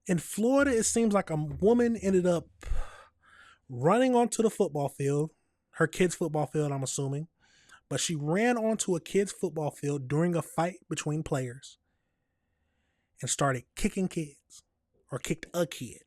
In Florida, it seems like a woman ended up running onto the football field, her kid's football field, I'm assuming, but she ran onto a kid's football field during a fight between players and started kicking kids, or kicked a kid.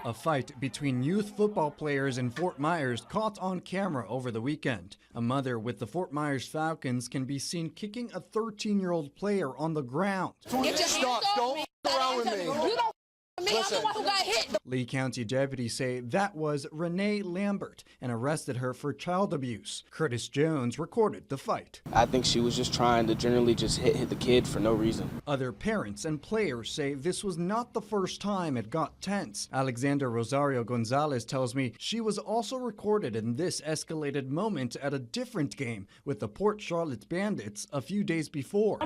A fight between youth football players in Fort Myers caught on camera over the weekend. A mother with the Fort Myers Falcons can be seen kicking a 13-year-old player on the ground. Get your stop. Don't around with me. You don't me. I'm the one who got hit. Lee County deputies say that was Renee Lambert and arrested her for child abuse. Curtis Jones recorded the fight. I think she was just trying to generally just hit the kid for no reason. Other parents and players say this was not the first time it got tense. Alexander Rosario Gonzalez tells me she was also recorded in this escalated moment at a different game with the Port Charlotte Bandits a few days before.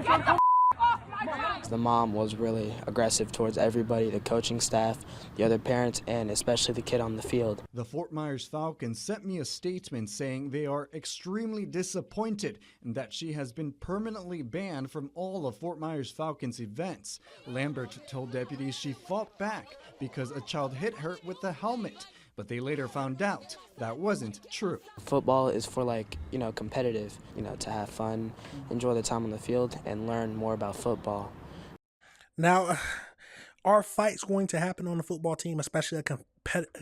The mom was really aggressive towards everybody, the coaching staff, the other parents, and especially the kid on the field. The Fort Myers Falcons sent me a statement saying they are extremely disappointed and that she has been permanently banned from all of Fort Myers Falcons events. Lambert told deputies she fought back because a child hit her with a helmet, but they later found out that wasn't true. Football is for competitive, to have fun, enjoy the time on the field, and learn more about football. Now, are fights going to happen on the football team, especially a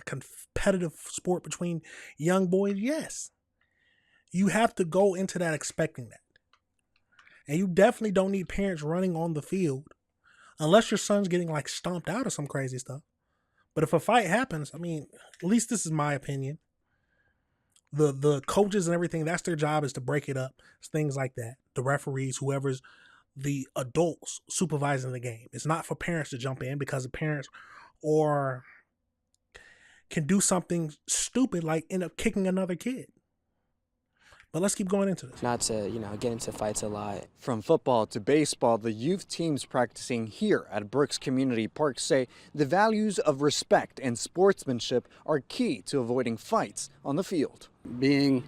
competitive sport between young boys? Yes. You have to go into that expecting that. And you definitely don't need parents running on the field unless your son's getting stomped out or some crazy stuff. But if a fight happens, at least this is my opinion. The coaches and everything, that's their job, is to break it up. It's things like that. The referees, whoever's the adults supervising the game. It's not for parents to jump in because the parents can do something stupid like end up kicking another kid. But let's keep going into this. Not to, get into fights a lot. From football to baseball, the youth teams practicing here at Brooks Community Park say the values of respect and sportsmanship are key to avoiding fights on the field. Being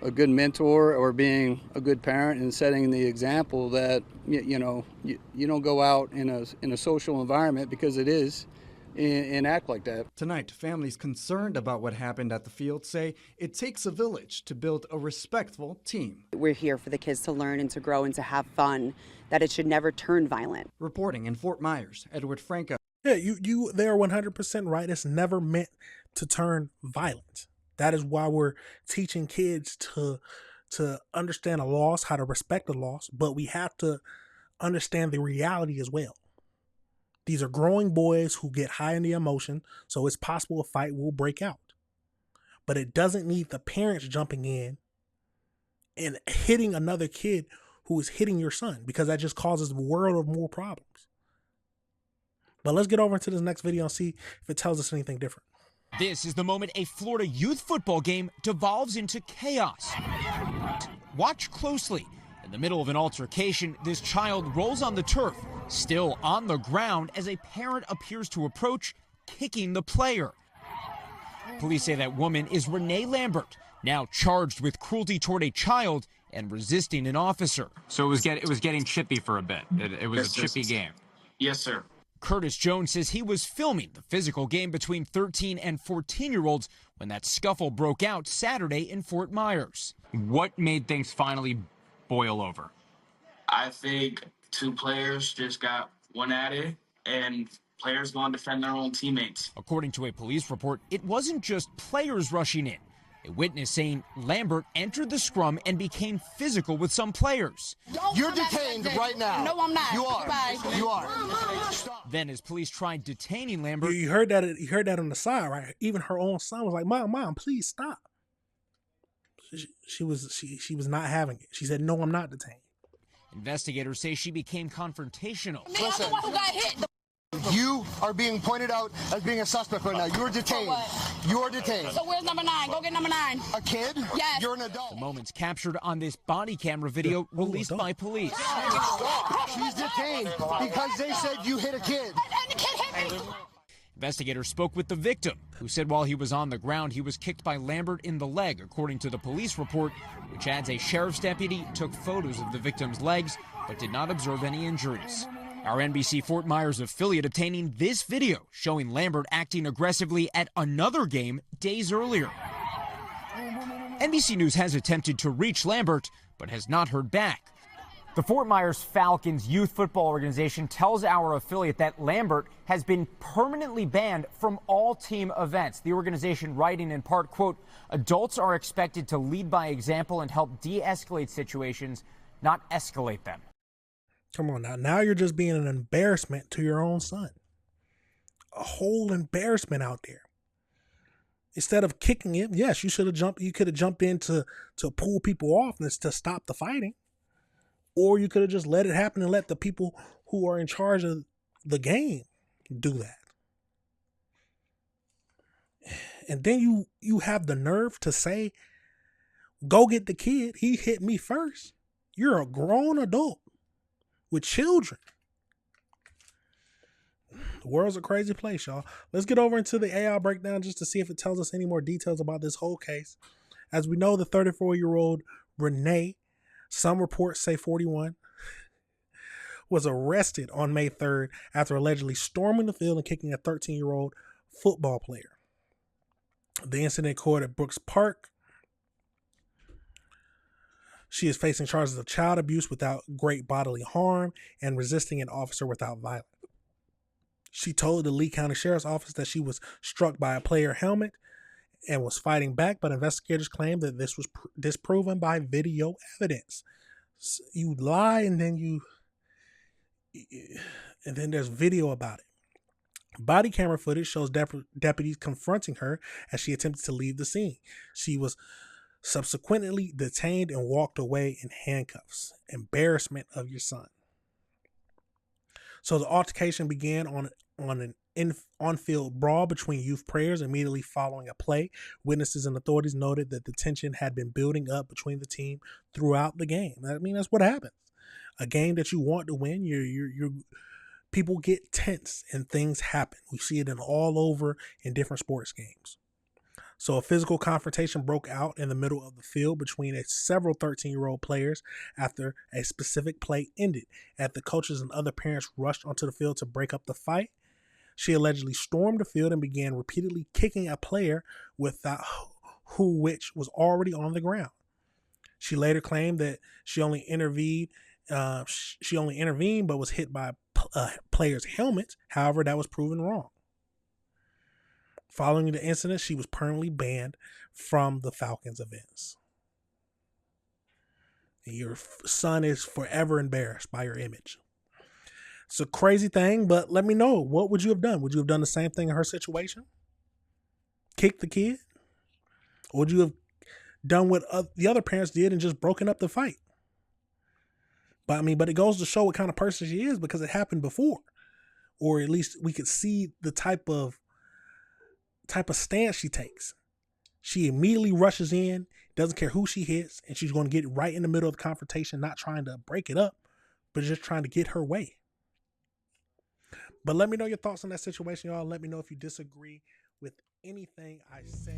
a good mentor or being a good parent and setting the example that, you don't go out in a social environment because it is and act like that. Tonight, families concerned about what happened at the field say it takes a village to build a respectful team. We're here for the kids to learn and to grow and to have fun, that it should never turn violent. Reporting in Fort Myers, Edward Franco. Yeah, they are 100% right. It's never meant to turn violent. That is why we're teaching kids to understand a loss, how to respect the loss, but we have to understand the reality as well. These are growing boys who get high in the emotion, so it's possible a fight will break out. But it doesn't need the parents jumping in and hitting another kid who is hitting your son, because that just causes a world of more problems. But let's get over into this next video and see if it tells us anything different. This is the moment a Florida youth football game devolves into chaos. Watch closely. In the middle of an altercation, this child rolls on the turf, still on the ground, as a parent appears to approach, kicking the player. Police say that woman is Renee Lambert, now charged with cruelty toward a child and resisting an officer. So it was getting chippy for a bit. It was a chippy game. Yes, sir. Curtis Jones says he was filming the physical game between 13 and 14-year-olds when that scuffle broke out Saturday in Fort Myers. What made things finally boil over? I think two players just got one at it, and players going to defend their own teammates. According to a police report, it wasn't just players rushing in. A witness saying Lambert entered the scrum and became physical with some players. You're detained right now. No, I'm not. You are. Bye. You are. Then as police tried detaining Lambert... You heard that on the side, right? Even her own son was like, Mom, please stop. She was not having it. She said, no, I'm not detained. Investigators say she became confrontational. Listen, I'm the one who got hit. You are being pointed out as being a suspect right now. You're detained. You're detained. So where's number 9? Go get number 9. A kid? Yes. You're an adult. The moments captured on this body camera video released by police. She's detained because they said you hit a kid. And the kid hit me. Investigators spoke with the victim, who said while he was on the ground, he was kicked by Lambert in the leg, according to the police report, which adds a sheriff's deputy took photos of the victim's legs but did not observe any injuries. Our NBC Fort Myers affiliate obtaining this video showing Lambert acting aggressively at another game days earlier. NBC News has attempted to reach Lambert, but has not heard back. The Fort Myers Falcons youth football organization tells our affiliate that Lambert has been permanently banned from all team events. The organization writing in part, quote, adults are expected to lead by example and help de-escalate situations, not escalate them. Come on now. Now you're just being an embarrassment to your own son. A whole embarrassment out there. Instead of kicking him, yes, you should have jumped. You could have jumped in to pull people off and to stop the fighting. Or you could have just let it happen and let the people who are in charge of the game do that. And then you have the nerve to say, go get the kid. He hit me first. You're a grown adult with children. The world's a crazy place, y'all. Let's get over into the AI breakdown just to see if it tells us any more details about this whole case. As we know, the 34-year-old Renee, some reports say 41, was arrested on May 3rd after allegedly storming the field and kicking a 13-year-old football player. The incident occurred at Brooks Park. She is facing charges of child abuse without great bodily harm and resisting an officer without violence. She told the Lee County Sheriff's Office that she was struck by a player helmet and was fighting back, but investigators claim that this was disproven by video evidence. You lie and then there's video about it. Body camera footage shows deputies confronting her as she attempted to leave the scene. She was subsequently detained and walked away in handcuffs. Embarrassment of your son. So the altercation began on an on-field brawl between youth players immediately following a play. Witnesses and authorities noted that the tension had been building up between the team throughout the game. I mean, that's what happens. A game that you want to win, people get tense and things happen. We see it all over in different sports games. So a physical confrontation broke out in the middle of the field between several 13-year-old players after a specific play ended. As the coaches and other parents rushed onto the field to break up the fight, she allegedly stormed the field and began repeatedly kicking a player which was already on the ground. She later claimed that she only intervened but was hit by a player's helmet. However, that was proven wrong. Following the incident, she was permanently banned from the Falcons events. And your son is forever embarrassed by your image. It's a crazy thing, but let me know. What would you have done? Would you have done the same thing in her situation? Kicked the kid? Or would you have done what the other parents did and just broken up the fight? But it goes to show what kind of person she is because it happened before. Or at least we could see the type of stance she takes. She immediately rushes in, doesn't care who she hits, and she's going to get right in the middle of the confrontation, not trying to break it up, but just trying to get her way. But let me know your thoughts on that situation, y'all. Let me know if you disagree with anything I say.